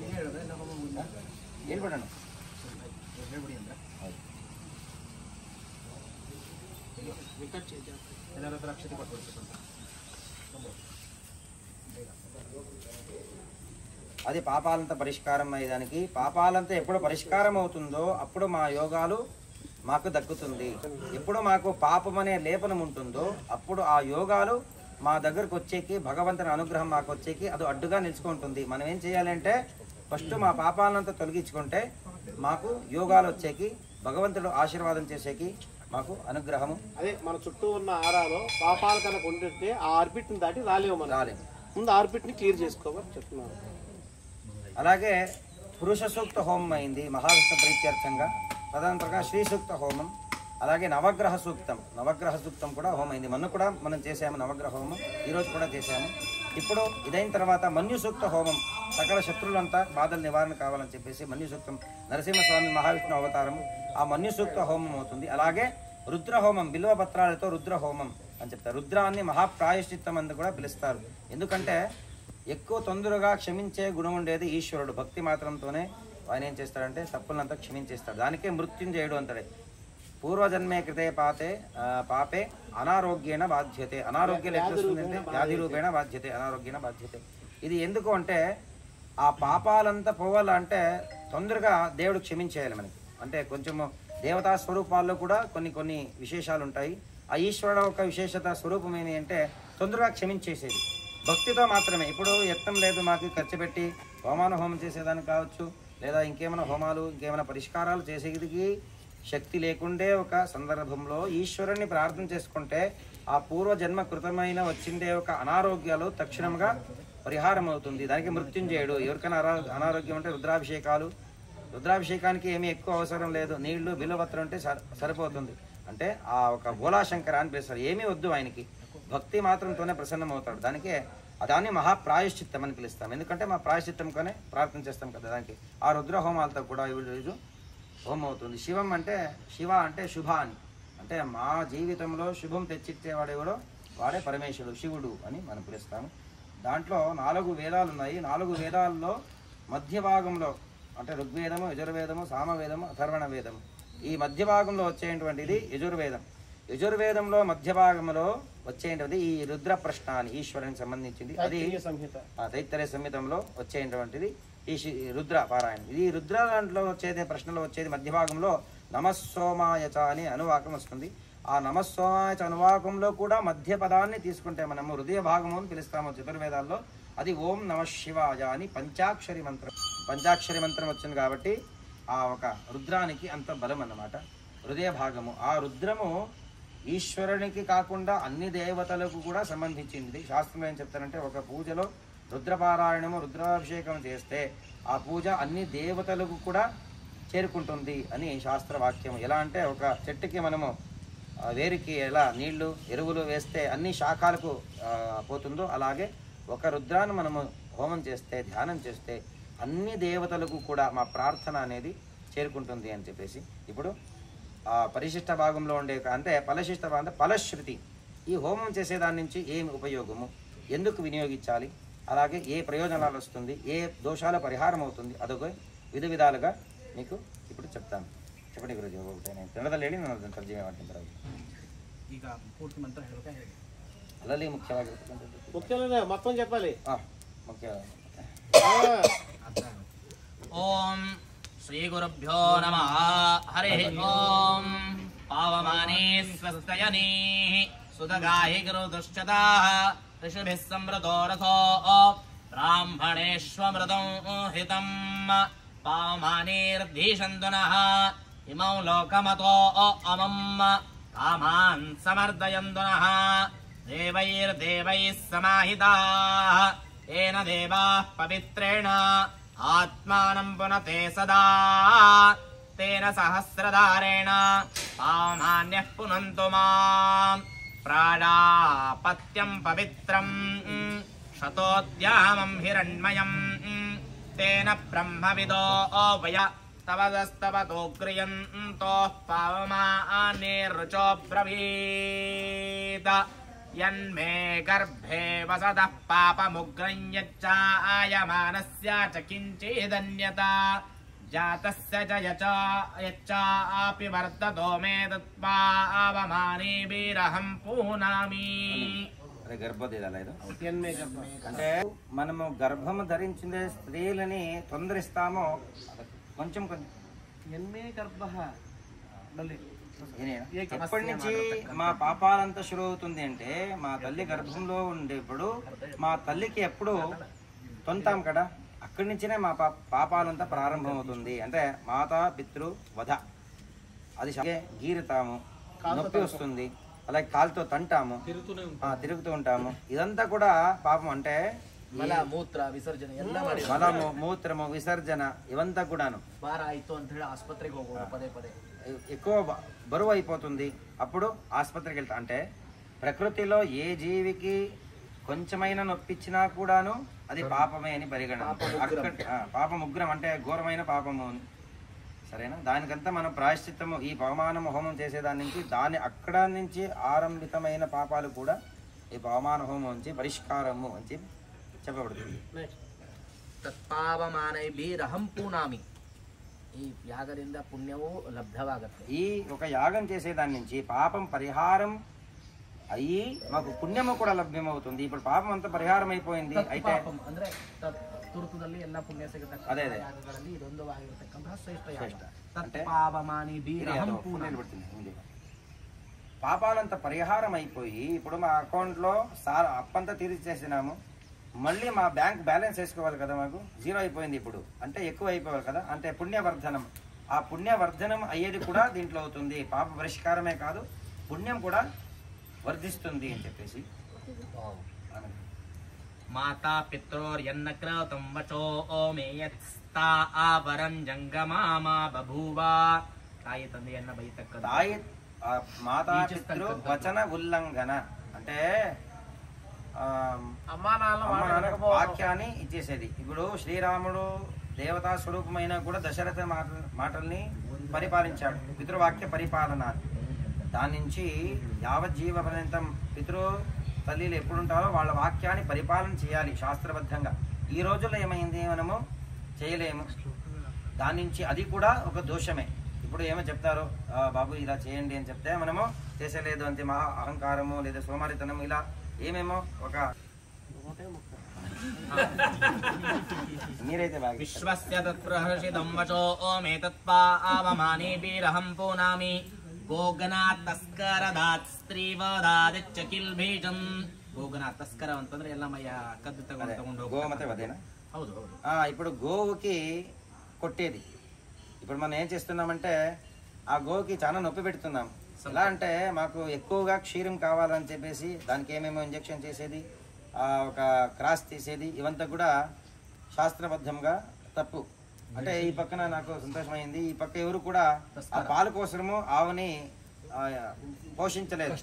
ఏర్పడాను అది పాపాలంతా పరిష్కారం అయ్యేదానికి. పాపాలంతా ఎప్పుడు పరిష్కారం అవుతుందో అప్పుడు మా యోగాలు మాకు దక్కుతుంది. ఎప్పుడు మాకు పాపం అనే లేపనం ఉంటుందో అప్పుడు ఆ యోగాలు మా దగ్గరకు వచ్చేకి, భగవంతుని అనుగ్రహం మాకు వచ్చేకి అది అడ్డుగా నిలుచుకుంటుంది. మనం ఏం చేయాలంటే ఫస్ట్ మా పాపాలంతా తొలగించుకుంటే మాకు యోగాలు వచ్చేకి, భగవంతుడు ఆశీర్వాదం చేసేకి మాకు అనుగ్రహము. అదే మన చుట్టూ ఉన్న ఆరాలో పాపాలు కనుక ఉంటే ఆ ఆర్బిట్ని దాటి రాలేము. ముందు ఆర్బిట్ని క్లియర్ చేసుకోవాలి చెప్తున్నాను. అలాగే పురుష సూక్త హోమం అయింది మహావిష్ణు ప్రీత్యర్థంగా. తదనంతరంగా శ్రీ సూక్త హోమం, అలాగే నవగ్రహ సూక్తం కూడా హోమం అయింది. మొన్న కూడా మనం చేసాము నవగ్రహ హోమం, ఈరోజు కూడా చేసాము. ఇప్పుడు ఇదైన తర్వాత మన్యు సూక్త హోమం, సకల శత్రువులంతా బాధల నివారణ కావాలని చెప్పేసి మన్యు సూక్తం, నరసింహస్వామి మహావిష్ణు అవతారము, ఆ మన్యు సూక్త హోమం అవుతుంది. అలాగే రుద్ర హోమం, బిల్వ పత్రాలతో రుద్ర హోమం అని చెప్తారు. రుద్రాన్ని మహాప్రాయశ్చిత్తం అని కూడా పిలుస్తారు. ఎందుకంటే ఎక్కువ తొందరగా క్షమించే గుణం ఉండేది ఈశ్వరుడు. భక్తి మాత్రంతోనే ఆయన ఏం చేస్తాడంటే తప్పులంతా క్షమించేస్తాడు. దానికే మృత్యుంజయుడు అంటాడు. పూర్వజన్మే కృతే పాపే అనారోగ్యేణ బాధ్యతే. అనారోగ్యం ఎట్లా వస్తుందంటే వ్యాధి రూపేణ బాధ్యతే, అనారోగ్యేణ బాధ్యతే. ఇది ఎందుకు అంటే ఆ పాపాలంతా పోవాలంటే తొందరగా దేవుడు క్షమించేయాలి మనకి. అంటే కొంచెము దేవతా స్వరూపాల్లో కూడా కొన్ని విశేషాలు ఉంటాయి. ఆ ఈశ్వరుడు ఒక విశేషత స్వరూపం ఏమి అంటే తొందరగా క్షమించేసేది భక్తితో మాత్రమే. ఇప్పుడు యత్నం లేదు మాకు ఖర్చు పెట్టి హోమాన హోమం చేసేదానికి కావచ్చు, లేదా ఇంకేమైనా హోమాలు ఇంకేమైనా పరిష్కారాలు చేసేదికి శక్తి లేకుండే ఒక సందర్భంలో ఈశ్వరుని ప్రార్థన చేసుకుంటే ఆ పూర్వజన్మ కృతమైన వచ్చిండే ఒక అనారోగ్యాలు తక్షణంగా పరిహారం అవుతుంది. దానికి మృత్యుంజయుడు. ఎవరికైనా అనారోగ్యం అంటే రుద్రాభిషేకానికి ఏమీ ఎక్కువ అవసరం లేదు, నీళ్లు బిల్వపత్రం ఉంటే సరిపోతుంది. అంటే ఆ ఒక భోలాశంకర అని పిలుస్తారు. ఏమీ వద్దు ఆయనకి, భక్తి మాత్రంతోనే ప్రసన్నం అవుతాడు. దాన్ని మహాప్రాయశ్చిత్తం అని పిలుస్తాం. ఎందుకంటే మా ప్రాయశ్చిత్తంతోనే ప్రార్థన చేస్తాం కదా. దానికి ఆ రుద్ర హోమాలతో కూడా ఈరోజు హోమం అవుతుంది. శివ అంటే శుభ అని, అంటే మా జీవితంలో శుభం తెచ్చిచ్చేవాడు ఎవడో వాడే పరమేశ్వరుడు, శివుడు అని మనం పిలుస్తాము. దాంట్లో 4 వేదాలు ఉన్నాయి. 4 వేదాల్లో మధ్య భాగంలో అంటే ఋగ్వేదము, యజుర్వేదము, సామవేదము, అథర్వణ వేదము, ఈ మధ్య భాగంలో వచ్చేటువంటిది యజుర్వేదం. యజుర్వేదంలో మధ్య భాగంలో వచ్చేటువంటిది ఈ రుద్ర ప్రశ్న అని ఈశ్వరునికి సంబంధించింది. అది తైత్తరీయ సంహితంలో వచ్చేటువంటిది ఈ రుద్ర పారాయణం. ఇది రుద్ర దాంట్లో వచ్చేది ప్రశ్నలో వచ్చేది మధ్య భాగంలో నమస్సోమాయచ అనే అనువాకం వస్తుంది. ఆ నమస్సోమాయచ అనువాకంలో కూడా మధ్య పదాన్ని తీసుకుంటే మనము హృదయ భాగము అని పిలుస్తాము చతుర్వేదాల్లో. అది ఓం నమ శివాయ అని పంచాక్షరి మంత్రం వచ్చింది. కాబట్టి ఆ ఒక రుద్రానికి అంత బలం అన్నమాట హృదయ భాగము. ఆ రుద్రము ఈశ్వరునికి కాకుండా అన్ని దేవతలకు కూడా సంబంధించింది. శాస్త్రంలో ఏం చెప్తారంటే ఒక పూజలో రుద్రపారాయణము, రుద్రాభిషేకం చేస్తే ఆ పూజ అన్ని దేవతలకు కూడా చేరుకుంటుంది అని శాస్త్రవాక్యం. ఎలా అంటే ఒక చెట్టుకి మనము వేరికి ఎలా నీళ్లు ఎరువులు వేస్తే అన్ని శాఖలకు పోతుందో అలాగే ఒక రుద్రాన్ని మనము హోమం చేస్తే, ధ్యానం చేస్తే అన్ని దేవతలకు కూడా మా ప్రార్థన అనేది చేరుకుంటుంది అని చెప్పేసి. ఇప్పుడు ఆ పరిశిష్ట భాగంలో ఉండే అంటే ఫలశిష్ట భాగం అంటే ఫలశ్రుతి. ఈ హోమం చేసేదాని నుంచి ఏమి ఉపయోగము, ఎందుకు వినియోగించాలి, అలాగే ఏ ప్రయోజనాలు వస్తుంది, ఏ దోషాల పరిహారం అవుతుంది, అదొక విధాలుగా మీకు ఇప్పుడు చెప్తాను. చెప్పండి గురుజీ. ఒకటే నేను తినదలేని ನಾನು ತರ್ಜಮೆ ಮಾಡ್ತೀನಿ ಬರೋದು. ಈಗ ಪೂರ್ತಿ ಮಂತ್ರ ಹೇಳೋಕೆ ಹೇಳಿ ಅಲ್ಲಲ್ಲಿ ಮುಖ್ಯವಾಗಿ మొత్తం చెప్పాలి. ಮುಖ್ಯ. ఓం శ్రీ గురుభ్యో నమః. హరి ఓం. పావమానే స్వస్తయనే సుదగాహి గురుదుశ్చతాః ఋషిభిः సంవృతో రథో బ్రాహ్మణేష్వమృతం హితం పావమానేర్ధీషन्तు నః ఇమౌ లోకమతో అమం కామాన్ సమర్దయంతు నః దేవైర్దేవైः సమాహితాః తేన దేవాః పవిత్రేణ ఆత్మానం పునతే సదా తేన సహస్రధారేణ పావమాన్యః పునంతు మాం ప్రాణాపత్యం పవిత్రం శతోద్యామం హిరణ్మయం తేన బ్రహ్మవిదో వయ తవదస్తవతో గృహంతో పావమానేర్రుచో బ్రవీత యన్మే గర్భే వసతః పాపముగ్రం యచ్చాయమానస్య చ కించిదన్యత జాతస్య చ యచ్చాపి వర్తతో మే తత్పావమానే వీరహం పూనామి. గర్భోదేదాల ఇది అంటే మనము గర్భము ధరించిందే స్త్రీలని తొందరిస్తామో కొంచెం ఎన్మే గర్భ ఎప్పటి నుంచి మా పాపాలంతా షురు అవుతుంది అంటే మా తల్లి గర్భంలో ఉండేప్పుడు మా తల్లికి ఎప్పుడు తొంతాం కదా, అక్కడి నుంచినే మా పాపాలంతా ప్రారంభం అవుతుంది. అంటే మాతా పితృ వధ, అది గీరుతాము, నొప్పి వస్తుంది, అలాగే కాలుతో తంటాము, తిరుగుతూ ఉంటాము. ఇదంతా కూడా పాపం. అంటే ಮಲ ಮೂತ್ರ ವಿಸರ್ಜನೆ ಎಲ್ಲ ಮಾಡಿ మలము మూత్రము విసర్జన ఇవంతా కూడాను ಭಾರ ಆಯ್ತು ಅಂತ ಹೇಳಿ ಆಸ್ಪತ್ರೆಗೆ ಹೋಗೋದು ಪದೇ ಪದೇ ఎక్కువ బరువు అయిపోతుంది. అప్పుడు ఆసుపత్రికి వెళ్తా. అంటే ప్రకృతిలో ఏ జీవికి కొంచెమైనా నొప్పిచ్చినా కూడాను అది పాపమే అని పరిగణ. పాపం ఉగ్రం అంటే ఘోరమైన పాపము. సరేనా? దానికంతా మనం ప్రాయశ్చిత్తము ఈ పవమాన హోమం చేసేదాని నుంచి దాని అక్కడ నుంచి ఆరంభితమైన పాపాలు కూడా ఈ పవమాన హోమం నుంచి పరిష్కారము అని చెప్పబడుతుంది. ತತ್ಪಾವಮಾನೈಭಿರಹಂ ಪೂನಾಮಿ. ಈ ಯಾಗದಿಂದ ಪುಣ್ಯವೂ ಲಬ್ಧವಾಗುತ್ತೆ. ఈ ఒక యాగం చేసేదాని నుంచి పాపం పరిహారం అయ్యి మాకు పుణ్యము కూడా లభ్యమవుతుంది. ఇప్పుడు పాపం అంతా పరిహారం అయిపోయింది. అయితే ಅಂದ್ರೆ ತುರ್ತುದಲ್ಲಿ ಎಲ್ಲ ಪುಣ್ಯ ಸಿಗುತ್ತೆ. ಅದೇ ಯಾಗಗಳಲ್ಲಿ ಇದೊಂದು ಆಗಿರತಕ್ಕಂತಹ ಶ್ರೇಷ್ಠ ಶ್ರೇಷ್ಠ. ತತ್ಪಾವಮಾನೈಭಿರಹಂ ಪೂನಾಮಿ. పాపాలంతా పరిహారం అయిపోయి ఇప్పుడు మా అకౌంట్లో అప్పంతా తీర్చేసినాము. మళ్ళీ మా బ్యాంక్ బ్యాలెన్స్ వేసుకోవాలి కదా, మాకు జీరో అయిపోయింది ఇప్పుడు. అంటే ఎక్కువ అయిపోవాలి కదా, అంటే పుణ్యవర్ధనం. ఆ పుణ్యవర్ధనం అయ్యేది కూడా దీంట్లో అవుతుంది. పాప పరిష్కారమే కాదు, పుణ్యం కూడా వర్ధిస్తుంది అని చెప్పేసి. మాతా పిత్రోర్యన్న క్రౌతం వచో మేయత్స్తా ఆవరం జంగమామా బభూవా. తాయి తందెయన్న బయతక్క తాయి మాతా పితృ వచన ఉల్లంఘన అంటే వాక్యాన్ని ఇచ్చేసేది. ఇప్పుడు శ్రీరాముడు దేవతా స్వరూపమైన కూడా దశరథ మాటల్ని పరిపాలించాడు. పితృవాక్య పరిపాలన. దాని నుంచి యావజ్జీవ పర్యంతం పితృ తల్లిలు ఎప్పుడుంటారో వాళ్ళ వాక్యాన్ని పరిపాలన చేయాలి శాస్త్రబద్ధంగా. ఈ రోజుల్లో ఏమైంది, మనము చేయలేము. దాని నుంచి అది కూడా ఒక దోషమే. ఇప్పుడు ఏమో చెప్తారు, బాబు ఇలా చేయండి అని చెప్తే మనము చేసేలేదు అంతే. మహా అహంకారము లేదా సోమారితనము ఇలా ఏమేమో ఒక మీరైతే విశ్వస్య తత్ప్రహర్షితం వచో మేతత్పావమానేభిరహం పూనామి. ಗೋಗನಾಥ್ ತಸ್ಕರದಾತ್ ಸ್ತ್ರೀವದಾದಿಚ್ಚ ಕಿಲ್ಭೀಜಂ. ಗೋಗನಾಥ್ ತಸ್ಕರ ಅಂತಂದ್ರೆ ಎಲ್ಲ ಮಯ್ಯ ಕದ್ದು ತಗೊಂಡು గో ಮತ್ತೆ వదేనా? ಹೌದು ಹೌದು. ఇప్పుడు గోవుకి కొట్టేది. ఇప్పుడు మనం ఏం చేస్తున్నామంటే ఆ గోవుకి చాలా నొప్పి పెడుతున్నాం. ఎలా అంటే మాకు ఎక్కువగా క్షీరం కావాలని చెప్పేసి దానికి ఏమేమో ఇంజెక్షన్ చేసేది, ఒక క్రాస్ తీసేది, ఇవంతా కూడా శాస్త్రబద్ధంగా తప్పు. అంటే ఈ పక్కన నాకు సంతోషమైంది, ఈ పక్క ఎవరు కూడా ఆ పాల కోసము ఆవుని పోషించలేదు,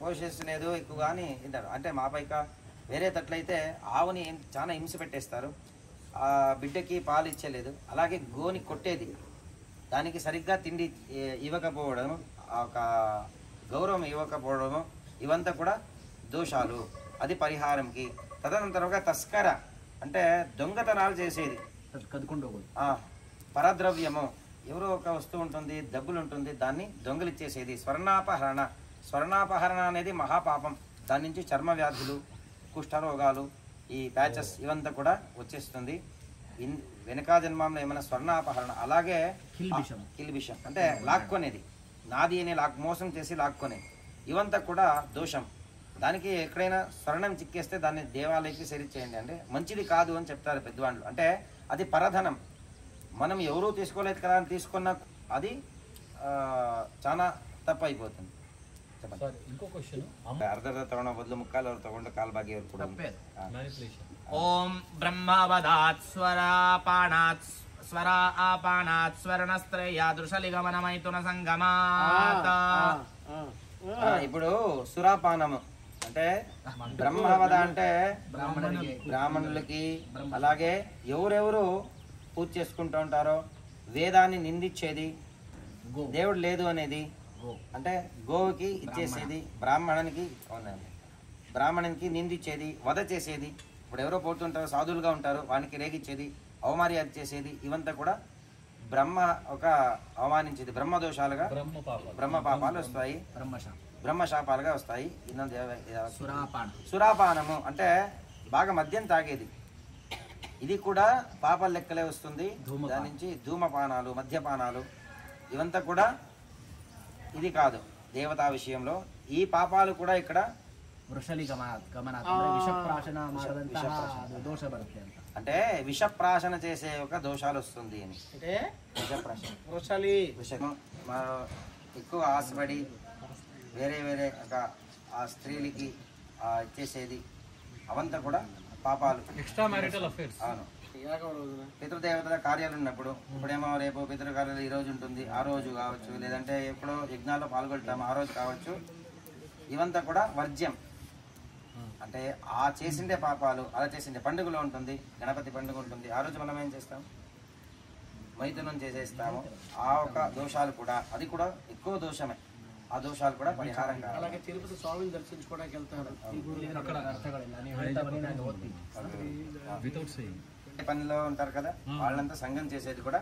పోషించలేదు ఎక్కువగా అని వింటారు. అంటే మా పైక వేరే తట్లయితే ఆవుని చాలా హింస పెట్టేస్తారు, ఆ బిడ్డకి పాలు ఇచ్చేలేదు. అలాగే గోని కొట్టేది, దానికి సరిగ్గా తిండి ఇవ్వకపోవడము, ఒక గౌరవం ఇవ్వకపోవడము, ఇవంతా కూడా దోషాలు. అది పరిహారంకి. తదనంతరంగా తస్కర అంటే దొంగతనాలు చేసేది, పరద్రవ్యము. ఎవరో ఒక వస్తువు ఉంటుంది, డబ్బులు ఉంటుంది, దాన్ని దొంగలిచ్చేసేది. స్వర్ణాపహరణ. స్వర్ణాపహరణ అనేది మహాపాపం. దాని నుంచి చర్మ వ్యాధులు, కుష్ఠరోగాలు, ఈ ప్యాచెస్ ఇవంతా కూడా వచ్చేస్తుంది. వెనకా జన్మంలో ఏమైనా స్వర్ణాపహరణ. అలాగే కిల్బిషం అంటే లాక్కొనేది, నాది అనే మోసం చేసి లాక్కొనేది, ఇవంతా కూడా దోషం. దానికి ఎక్కడైనా స్వర్ణం చిక్కేస్తే దాన్ని దేవాలయకి చేయండి అంటే మంచిది కాదు అని చెప్తారు పెద్దవాళ్ళు. అంటే అది పరధనం, మనం ఎవరూ తీసుకోలేదు కదా అని తీసుకున్న అది చాలా తప్పు అయిపోతుంది. చెప్పండి. ఇంకో క్వశ్చన్, అర్ధ తಗೊಂಡ ಬದಲು ಮುಕ್ಕಾಲು ಅವ್ರು ತಗೊಂಡು ಕಾಲು ಭಾಗಿ ಅವ್ರು ಕೂಡ. ಓಂ ಬ್ರಹ್ಮವದಾತ್ ಸ್ವರಾಪಾಣಾತ್ ಸ್ವರಾಪಾಣಾತ್ ಸ್ವರ್ಣಸ್ತ್ರಯಾದೃಶಲಿಗಮನ ಮೈಥುನ ಸಂಗಮಾತ. ఇప్పుడు సురాపానము అంటే బ్రహ్మవద అంటే బ్రాహ్మణులకి, అలాగే ఎవరెవరు పూజ చేసుకుంటూ ఉంటారో, వేదాన్ని నిందించేది, దేవుడు లేదు అనేది, అంటే గోవుకి ఇచ్చేసేది, బ్రాహ్మణునికి నిందించేది, వధ చేసేది. ఇప్పుడు ఎవరో పోతుంటారో సాధువులుగా ఉంటారు, వానికి రేగిచ్చేది, అవమార్యాద చేసేది, ఇవంతా కూడా బ్రహ్మ ఒక అవమానించేది, బ్రహ్మదోషాలుగా బ్రహ్మ పాపాలు వస్తాయి, బ్రహ్మశాపాలుగా వస్తాయి. సురాపానము అంటే బాగా మద్యం తాగేది, ఇది కూడా పాపాల లెక్కలే వస్తుంది. దాని నుంచి ధూమపానాలు, మద్యపానాలు ఇవంతా కూడా ఇది కాదు. దేవతా విషయంలో ఈ పాపాలు కూడా ఇక్కడ ವೃಷಲಿ ಗಮನ ವಿಷಪ್ರಾಶನ ಮಾಡದಂತಹ ದೋಷ ಬರುತ್ತೆ ಅಂತ. అంటే విషప్రాశన చేసే ఒక దోషాలు వస్తుంది అని. అంటే విషప్రాశన వృషాలి విషం ఎక్కువ ఆశపడి వేరే వేరే ఒక ఆ స్త్రీలకి ఇచ్చేసేది అవంతా కూడా పాపాలు. Extra marital affairs. అవును. పితృదేవతల కార్యాలు ఉన్నప్పుడు ఇప్పుడేమో రేపు పితృకార్యాలు ఈ రోజు ఉంటుంది, ఆ రోజు కావచ్చు, లేదంటే ఎప్పుడో యజ్ఞాల్లో పాల్గొంటాము ఆ రోజు కావచ్చు. ఇవంతా కూడా వర్జ్యం. అంటే ఆ చేసిండే పాపాలు అలా చేసిండే పండుగలో ఉంటుంది, గణపతి పండుగ ఉంటుంది, ఆ రోజు మనం ఏం చేస్తాం, మైథునం చేసేస్తాము. ఆ ఒక దోషాలు కూడా అది కూడా ఎక్కువ దోషమే. ఆ దోషాలు కూడా పరిహారం కావాలి. అలాగే తిరుపతి స్వామిని దర్శించుకోవడానికి వెళ్తారు. పనిలో ఉంటారు కదా, వాళ్ళంతా సంఘం చేసేది కూడా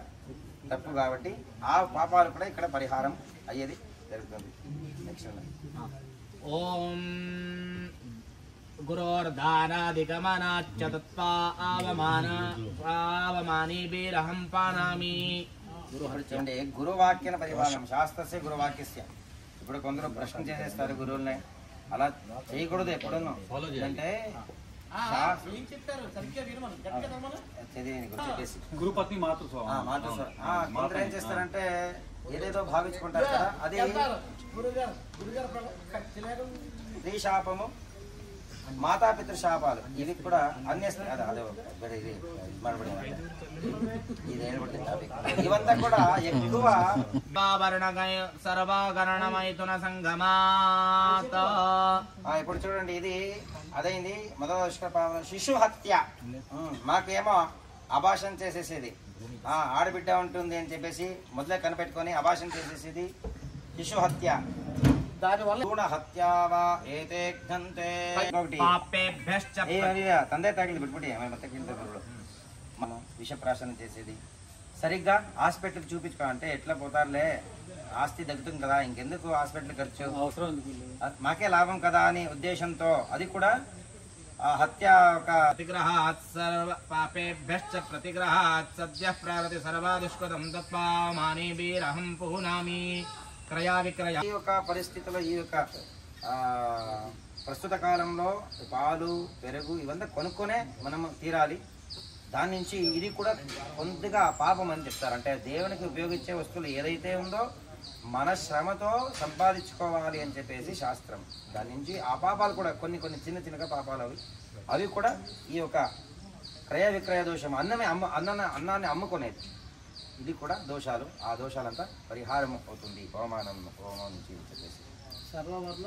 తప్పు కాబట్టి ఆ పాపాలు కూడా ఇక్కడ పరిహారం అయ్యేది జరుగుతుంది. నెక్స్ట్ ఓం గురోర్దానాదిగమనాచ్చ తత్వా ఆవమానీభిరహం పానామి. అంటే గురువాక్యన పరిపాలన శాస్త్రస్య గురువాక్యస్య. ఇప్పుడు కొందరు ప్రశ్న చేసేస్తారు గురువుల్ని, అలా చేయకూడదు ఎప్పుడన్నా. అంటే గురుపత్ని మాతృస్వామి. కొందరు ఏం చేస్తారంటే ఏదేదో భావించుకుంటారు కదా, అది స్త్రీ శాపము, మాతాపితృ శాపాలు, ఇవి కూడా అన్య ఇవంతా కూడా ఎక్కువ సర్వగణమైతున సంగమాత. ఇప్పుడు చూడండి, ఇది అదైంది మొదటి దుష్కర్మ. శిశు హత్య, మాకేమో అభాషణ చేసేసేది, ఆడబిడ్డ ఉంటుంది అని చెప్పేసి మొదలే కనిపెట్టుకొని అభాషణ చేసేసేది శిశు హత్య. దానివల్ల హత్యావా ఏతే తందే తగిలి బిడ్బడి మనం విషప్రాశనం చేసేది. సరిగ్గా హాస్పిటల్కి చూపించుకోవాలంటే ఎట్లా పోతారులే, ఆస్తి దగ్గుతుంది కదా, ఇంకెందుకు హాస్పిటల్ ఖర్చు, మాకే లాభం కదా అని ఉద్దేశంతో అది కూడా హత్య ఒక ప్రతిగ్రహాత్ సర్వ పాపేభ్యశ్చ ప్రతిగ్రహాత్ సద్యః ప్రారతి సర్వా దుష్కృతం తత్వా మానీభిరహం పునామి. క్రయ విక్రయ ఈ యొక్క పరిస్థితుల్లో ఈ యొక్క ప్రస్తుత కాలంలో పాలు పెరుగు ఇవంతా కొనుక్కొనే మనం తీరాలి. దాని నుంచి ఇది కూడా కొద్దిగా పాపం అని చెప్తారు. అంటే దేవునికి ఉపయోగించే వస్తువులు ఏదైతే ఉందో మన శ్రమతో సంపాదించుకోవాలి అని చెప్పేసి శాస్త్రం. దాని నుంచి ఆ పాపాలు కూడా కొన్ని కొన్ని చిన్న చిన్నగా పాపాలు అవి కూడా ఈ యొక్క క్రయ విక్రయ దోషం, అన్నాన్ని అమ్ముకునేది, ఇది కూడా దోషాలు. ఆ దోషాలంతా పరిహారం అవుతుంది హోమం నుంచి చెప్పేసి. సర్వవర్ణ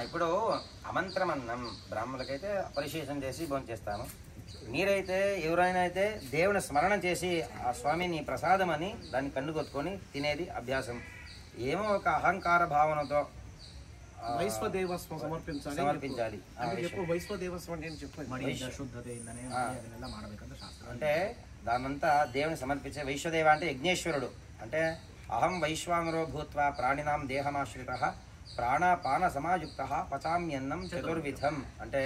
ఇప్పుడు అమంత్రమన్నం బ్రాహ్మణులకైతే పరిశేషం చేసి భోంచేస్తాము. మీరైతే ఎవరైనా అయితే దేవుని స్మరణ చేసి ఆ స్వామిని ప్రసాదం అని దాన్ని కన్నుకొత్తుకొని తినేది అభ్యాసం. ఏమో ఒక అహంకార భావనతో వైశ్వదేవస్వం సమర్పించాలి. వైశ్వదేవస్వం అంటే చెప్పండి. అంటే దానంతా దేవుని సమర్పించే. వైశ్వదేవ అంటే యజ్ఞేశ్వరుడు. అంటే అహం వైశ్వానరో భూత్వా ప్రాణినాం దేహమాశ్రిత ప్రాణాపాన సమాయుక్త పచామ్యన్నం చతుర్విధం. అంటే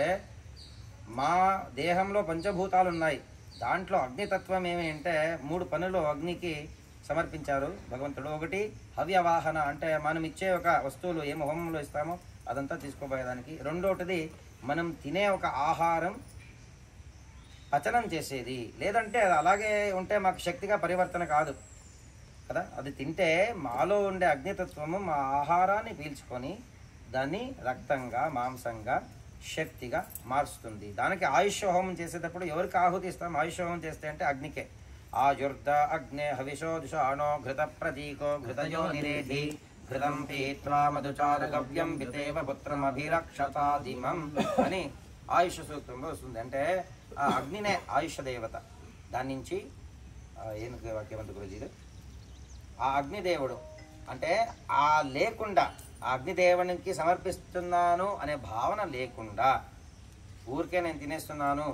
మా దేహంలో పంచభూతాలు ఉన్నాయి, దాంట్లో అగ్నితత్వం ఏమి అంటే 3 పనులు అగ్నికి సమర్పించారు భగవంతుడు. ఒకటి హవ్యవాహన, అంటే మనం ఇచ్చే ఒక వస్తువులు ఏం హోమంలో ఇస్తామో అదంతా తీసుకోపోయేదానికి. రెండోటిది మనం తినే ఒక ఆహారం పచనం చేసేది, లేదంటే అది అలాగే ఉంటే మాకు శక్తిగా పరివర్తన కాదు కదా. అది తింటే మాలో ఉండే అగ్నితత్వము మా ఆహారాన్ని పీల్చుకొని దాన్ని రక్తంగా మాంసంగా శక్తిగా మారుస్తుంది. దానికి ఆయుష్ హోమం చేసేటప్పుడు ఎవరికి ఆహుతి ఇస్తాం? ఆయుష్ హోమం చేస్తే అంటే అగ్నికే. ఆయుర్ద అగ్నే హవిషో దుషాణో ఘృత ప్రతీకో ఘృతయో నిరేధి ఘృతం పీత్వా మధుచారగవ్యం పితేవ పుత్రమభిరక్షతాదిమం అని ఆయుష్ సూక్తంలో వస్తుంది. అంటే ఆ అగ్నినే ఆయుష్ దేవత. దాని నుంచి ఏనుగు వాక్యమంత గురించి ఆ అగ్నిదేవుడు అంటే ఆ లేకుండా ఆ అగ్నిదేవునికి సమర్పిస్తున్నాను అనే భావన లేకుండా ఊరికే నేను తినేస్తున్నాను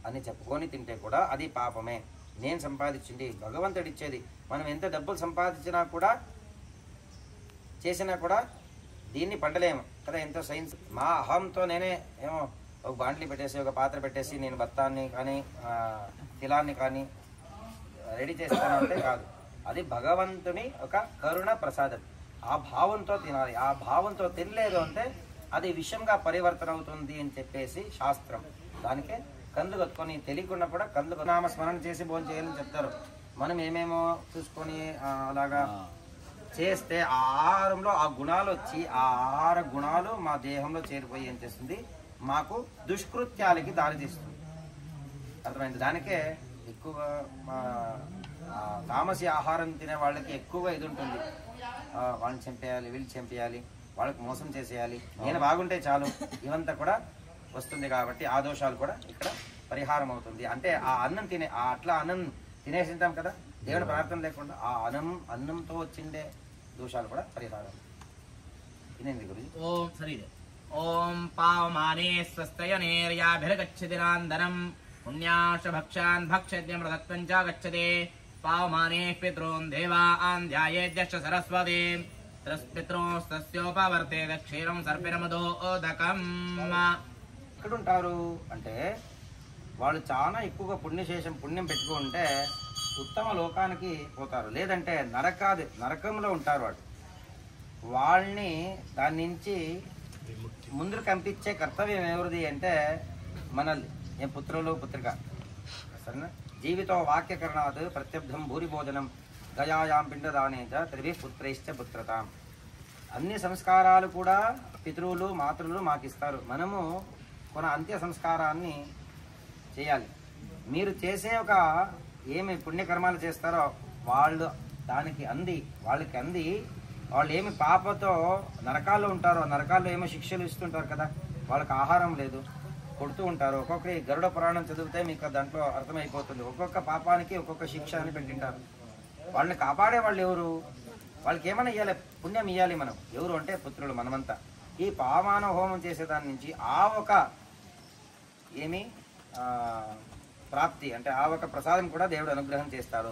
అని చెప్పుకొని తింటే కూడా అది పాపమే. నేను సంపాదించింది భగవంతుడు ఇచ్చేది. మనం ఎంత డబ్బులు సంపాదించినా కూడా చేసినా కూడా దీన్ని పండలేము కదా. ఎంతో సైన్స్. మా అహంతో నేనే ఏమో ఒక బాండ్లీ పెట్టేసి ఒక పాత్ర పెట్టేసి నేను బత్తాన్ని కానీ తిలాన్ని కానీ రెడీ చేస్తాను అంటే కాదు, అది భగవంతుని ఒక కరుణ ప్రసాదం. ఆ భావంతో తినాలి. ఆ భావంతో తినలేదు అంటే అది విషంగా పరివర్తన అవుతుంది అని చెప్పేసి శాస్త్రం. దానికే కండ్లు కట్టుకొని తెలియకుండా కూడా కండ్లు నామ స్మరణ చేసి భోజనం చేయాలని చెప్తారు. మనం ఏమేమో చూసుకొని అలాగా చేస్తే ఆ ఆహారంలో ఆ గుణాలు వచ్చి ఆ ఆహార గుణాలు మా దేహంలో చేరిపోయి ఏం చేస్తుంది, మాకు దుష్కృత్యాలకి దారితీస్తుంది. అర్థమైంది? దానికే ఎక్కువ తామసి ఆహారం తినే వాళ్ళకి ఎక్కువ ఇది ఉంటుంది. వాళ్ళని చంపేయాలి, వీళ్ళు చంపేయాలి, వాళ్ళకి మోసం చేసేయాలి, నేను బాగుంటే చాలు, ఇవంతా కూడా వస్తుంది. కాబట్టి ఆ దోషాలు కూడా ఇక్కడ పరిహారం అవుతుంది. అంటే ఆ అన్నం అట్లా అన్నం తినేసి తింటాం కదా, దేవుని ప్రార్థన లేకుండా ఆ అన్నంతో వచ్చిండే దోషాలు కూడా పరిహారం. ఇదేంది గురించి? ఓం సరిదే. ఓం పావమానే స్వస్తయనేర్యాభిర్గచ్చతిరాందనం పుణ్యాశ భక్షాన్ భక్షద్యమృతత్వం చ గచ్చతే పావమానే పితॄన్ దేవాన్ ధ్యాయేద్యశ్చ సరస్వతీ పితృస్తస్యోపవర్తేత క్షీరం సర్పిరమదోదకం. ఎక్కడుంటారు అంటే వాళ్ళు చాలా ఎక్కువగా పుణ్యం పెట్టుకుంటే ఉత్తమ లోకానికి పోతారు, లేదంటే నరకంలో ఉంటారు. వాళ్ళని దాని నుంచి ముందుకు పంపించే కర్తవ్యం ఎవరిది అంటే మనల్ని, ఏం పుత్రులు పుత్రిక, సరేనా? జీవితో వాక్యకరణాత్ ప్రత్యబ్ధం భూరి భోజనం గయాయాం పిండదానే చ త్రిభి పుత్రైశ్చ పుత్రతాం. అన్ని సంస్కారాలు కూడా పితృలు మాతృలు మాకు ఇస్తారు. మనము కొన అంత్య సంస్కారాన్ని చేయాలి. మీరు చేసే ఒక ఏమి పుణ్యకర్మాలు చేస్తారో వాళ్ళకి అంది వాళ్ళు ఏమి పాపతో నరకాల్లో ఉంటారో, నరకాల్లో ఏమో శిక్షలు ఇస్తుంటారు కదా, వాళ్ళకి ఆహారం లేదు, కొడుతూ ఉంటారు. ఒక్కొక్కరి గరుడ పురాణం చదివితే మీకు దాంట్లో అర్థమైపోతుంది. ఒక్కొక్క పాపానికి ఒక్కొక్క శిక్ష అని పెట్టింటారు. వాళ్ళని కాపాడే వాళ్ళు ఎవరు? వాళ్ళకి ఏమైనా ఇవ్వాలి, పుణ్యం ఇవ్వాలి మనం. ఎవరు అంటే పుత్రులు, మనమంతా. ఈ పావమాన హోమం చేసేదాని నుంచి ఆ ఒక ప్రాప్తి అంటే ఆ ఒక ప్రసాదం కూడా దేవుడు అనుగ్రహం చేస్తాడు.